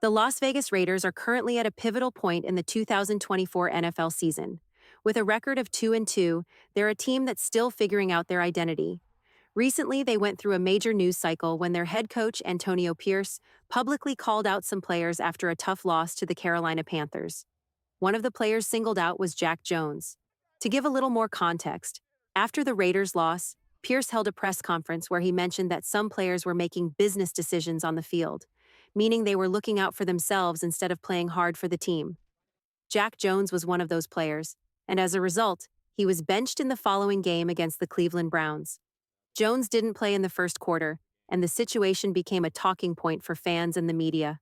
The Las Vegas Raiders are currently at a pivotal point in the 2024 NFL season. With a record of 2-2, they're a team that's still figuring out their identity. Recently, they went through a major news cycle when their head coach, Antonio Pierce, publicly called out some players after a tough loss to the Carolina Panthers. One of the players singled out was Jack Jones. To give a little more context, after the Raiders' loss, Pierce held a press conference where he mentioned that some players were making business decisions on the field, meaning they were looking out for themselves instead of playing hard for the team. Jack Jones was one of those players, and as a result, he was benched in the following game against the Cleveland Browns. Jones didn't play in the first quarter, and the situation became a talking point for fans and the media.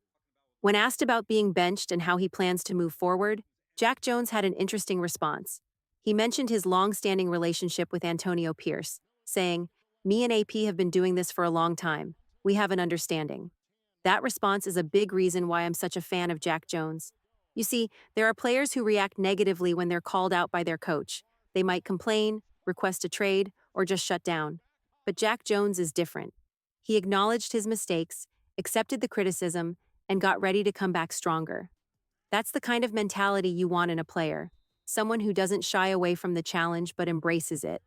When asked about being benched and how he plans to move forward, Jack Jones had an interesting response. He mentioned his long-standing relationship with Antonio Pierce, saying, "Me and AP have been doing this for a long time. We have an understanding." That response is a big reason why I'm such a fan of Jack Jones. You see, there are players who react negatively when they're called out by their coach. They might complain, request a trade, or just shut down. But Jack Jones is different. He acknowledged his mistakes, accepted the criticism, and got ready to come back stronger. That's the kind of mentality you want in a player, someone who doesn't shy away from the challenge but embraces it.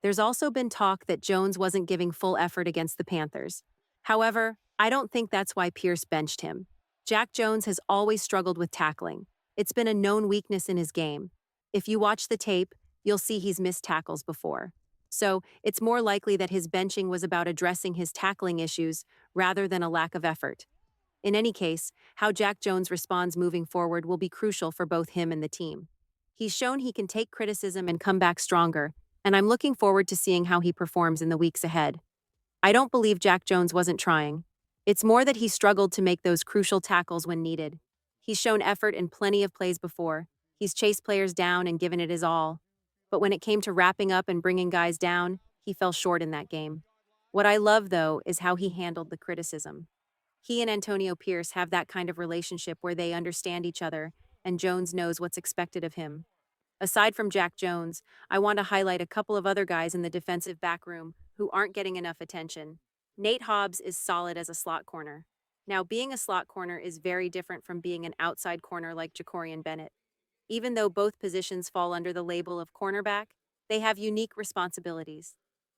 There's also been talk that Jones wasn't giving full effort against the Panthers. However, I don't think that's why Pierce benched him. Jack Jones has always struggled with tackling. It's been a known weakness in his game. If you watch the tape, you'll see he's missed tackles before. So, it's more likely that his benching was about addressing his tackling issues rather than a lack of effort. In any case, how Jack Jones responds moving forward will be crucial for both him and the team. He's shown he can take criticism and come back stronger, and I'm looking forward to seeing how he performs in the weeks ahead. I don't believe Jack Jones wasn't trying. It's more that he struggled to make those crucial tackles when needed. He's shown effort in plenty of plays before. He's chased players down and given it his all. But when it came to wrapping up and bringing guys down, he fell short in that game. What I love, though, is how he handled the criticism. He and Antonio Pierce have that kind of relationship where they understand each other, and Jones knows what's expected of him. Aside from Jack Jones, I want to highlight a couple of other guys in the defensive backroom who aren't getting enough attention. Nate Hobbs is solid as a slot corner. Now, being a slot corner is very different from being an outside corner like Jalen Bennett. Even though both positions fall under the label of cornerback, they have unique responsibilities.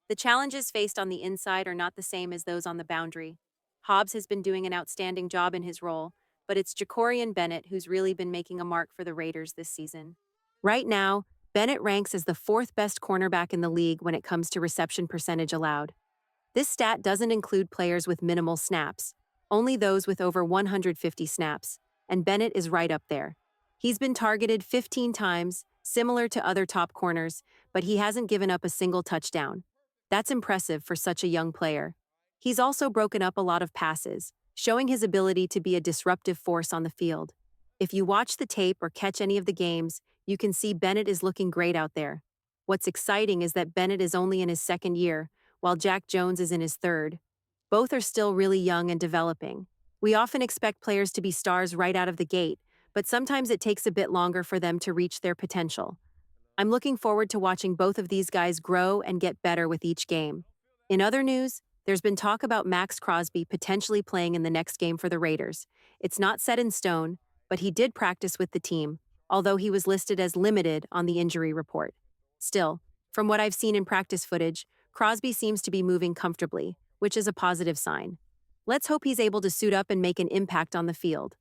The challenges faced on the inside are not the same as those on the boundary. Hobbs has been doing an outstanding job in his role, but it's Jalen Bennett who's really been making a mark for the Raiders this season. Right now, Bennett ranks as the fourth best cornerback in the league when it comes to reception percentage allowed. This stat doesn't include players with minimal snaps, only those with over 150 snaps, and Bennett is right up there. He's been targeted 15 times, similar to other top corners, but he hasn't given up a single touchdown. That's impressive for such a young player. He's also broken up a lot of passes, showing his ability to be a disruptive force on the field. If you watch the tape or catch any of the games, you can see Bennett is looking great out there. What's exciting is that Bennett is only in his second year, while Jack Jones is in his third. Both are still really young and developing. We often expect players to be stars right out of the gate, but sometimes it takes a bit longer for them to reach their potential. I'm looking forward to watching both of these guys grow and get better with each game. In other news, there's been talk about Max Crosby potentially playing in the next game for the Raiders. It's not set in stone, but he did practice with the team, although he was listed as limited on the injury report. Still, from what I've seen in practice footage, Crosby seems to be moving comfortably, which is a positive sign. Let's hope he's able to suit up and make an impact on the field.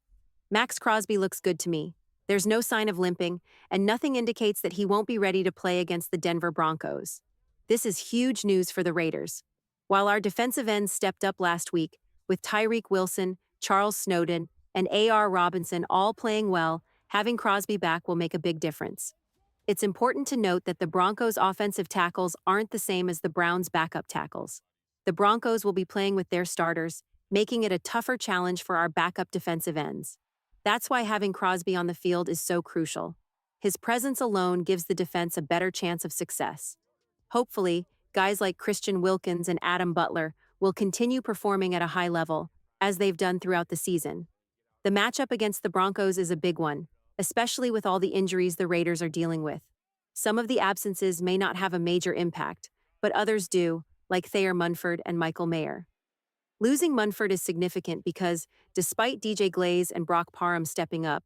Max Crosby looks good to me. There's no sign of limping, and nothing indicates that he won't be ready to play against the Denver Broncos. This is huge news for the Raiders. While our defensive ends stepped up last week, with Tyreek Wilson, Charles Snowden, and A.R. Robinson all playing well, having Crosby back will make a big difference. It's important to note that the Broncos' offensive tackles aren't the same as the Browns' backup tackles. The Broncos will be playing with their starters, making it a tougher challenge for our backup defensive ends. That's why having Crosby on the field is so crucial. His presence alone gives the defense a better chance of success. Hopefully, guys like Christian Wilkins and Adam Butler will continue performing at a high level, as they've done throughout the season. The matchup against the Broncos is a big one, especially with all the injuries the Raiders are dealing with. Some of the absences may not have a major impact, but others do, like Thayer Munford and Michael Mayer. Losing Munford is significant because, despite DJ Glaze and Brock Parham stepping up,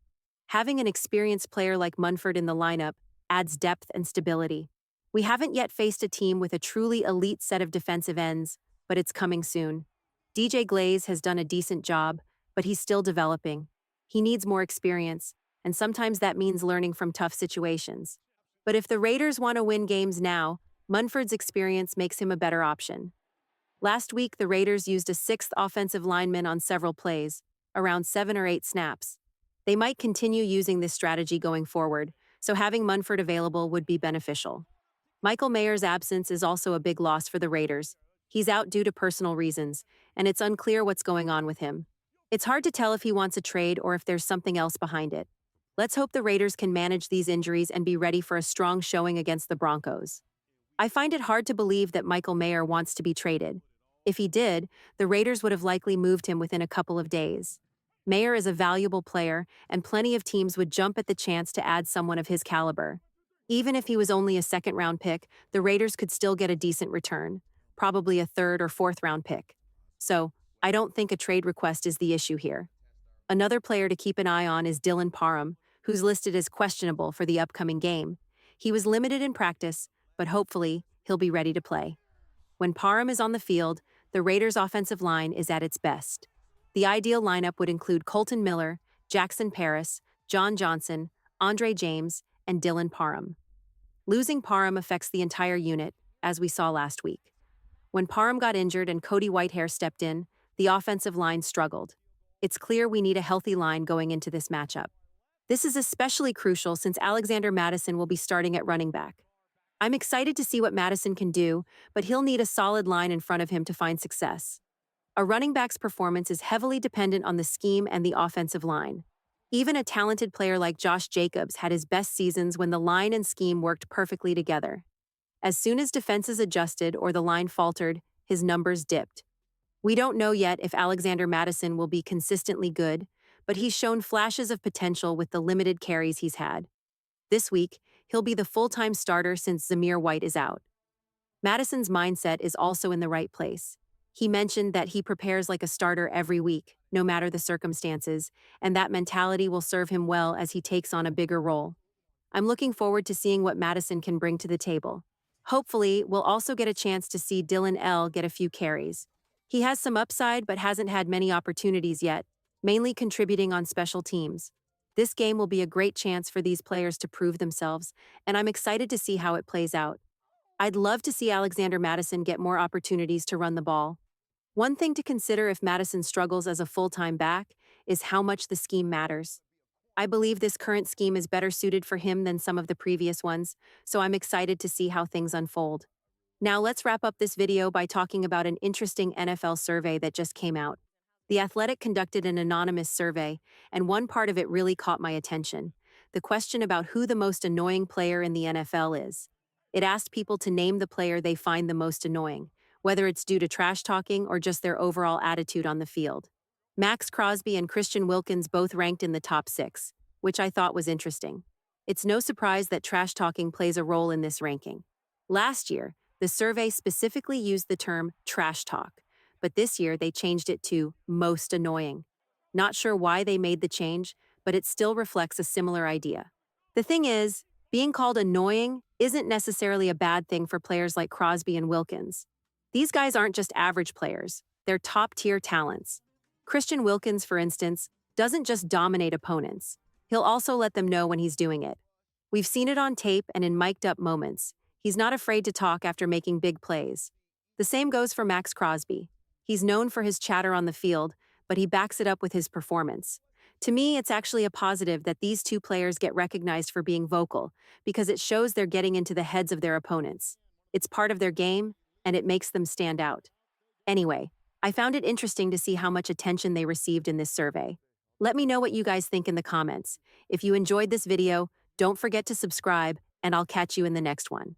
having an experienced player like Munford in the lineup adds depth and stability. We haven't yet faced a team with a truly elite set of defensive ends, but it's coming soon. DJ Glaze has done a decent job, but he's still developing. He needs more experience, and sometimes that means learning from tough situations. But if the Raiders want to win games now, Munford's experience makes him a better option. Last week, the Raiders used a sixth offensive lineman on several plays, around 7 or 8 snaps. They might continue using this strategy going forward, so having Munford available would be beneficial. Michael Mayer's absence is also a big loss for the Raiders. He's out due to personal reasons, and it's unclear what's going on with him. It's hard to tell if he wants a trade or if there's something else behind it. Let's hope the Raiders can manage these injuries and be ready for a strong showing against the Broncos. I find it hard to believe that Michael Mayer wants to be traded. If he did, the Raiders would have likely moved him within a couple of days. Mayer is a valuable player, and plenty of teams would jump at the chance to add someone of his caliber. Even if he was only a second-round pick, the Raiders could still get a decent return, probably a third or fourth-round pick. So, I don't think a trade request is the issue here. Another player to keep an eye on is Jalen Parm, who's listed as questionable for the upcoming game. He was limited in practice, but hopefully, he'll be ready to play. When Parham is on the field, the Raiders' offensive line is at its best. The ideal lineup would include Colton Miller, Jackson Paris, John Johnson, Andre James, and Dylan Parham. Losing Parham affects the entire unit, as we saw last week. When Parham got injured and Cody Whitehair stepped in, the offensive line struggled. It's clear we need a healthy line going into this matchup. This is especially crucial since Alexander Madison will be starting at running back. I'm excited to see what Madison can do, but he'll need a solid line in front of him to find success. A running back's performance is heavily dependent on the scheme and the offensive line. Even a talented player like Josh Jacobs had his best seasons when the line and scheme worked perfectly together. As soon as defenses adjusted or the line faltered, his numbers dipped. We don't know yet if Alexander Madison will be consistently good, but he's shown flashes of potential with the limited carries he's had. This week, he'll be the full-time starter since Zamir White is out. Madison's mindset is also in the right place. He mentioned that he prepares like a starter every week, no matter the circumstances, and that mentality will serve him well as he takes on a bigger role. I'm looking forward to seeing what Madison can bring to the table. Hopefully, we'll also get a chance to see Dylan L. get a few carries. He has some upside but hasn't had many opportunities yet, mainly contributing on special teams. This game will be a great chance for these players to prove themselves, and I'm excited to see how it plays out. I'd love to see Alexander Madison get more opportunities to run the ball. One thing to consider if Madison struggles as a full-time back is how much the scheme matters. I believe this current scheme is better suited for him than some of the previous ones, so I'm excited to see how things unfold. Now let's wrap up this video by talking about an interesting NFL survey that just came out. The Athletic conducted an anonymous survey, and one part of it really caught my attention: the question about who the most annoying player in the NFL is. It asked people to name the player they find the most annoying, whether it's due to trash talking or just their overall attitude on the field. Max Crosby and Christian Wilkins both ranked in the top 6, which I thought was interesting. It's no surprise that trash talking plays a role in this ranking. Last year, the survey specifically used the term trash talk, but this year they changed it to most annoying. Not sure why they made the change, but it still reflects a similar idea. The thing is, being called annoying isn't necessarily a bad thing for players like Crosby and Wilkins. These guys aren't just average players, they're top-tier talents. Christian Wilkins, for instance, doesn't just dominate opponents. He'll also let them know when he's doing it. We've seen it on tape and in mic'd-up moments. He's not afraid to talk after making big plays. The same goes for Max Crosby. He's known for his chatter on the field, but he backs it up with his performance. To me, it's actually a positive that these two players get recognized for being vocal, because it shows they're getting into the heads of their opponents. It's part of their game, and it makes them stand out. Anyway, I found it interesting to see how much attention they received in this survey. Let me know what you guys think in the comments. If you enjoyed this video, don't forget to subscribe, and I'll catch you in the next one.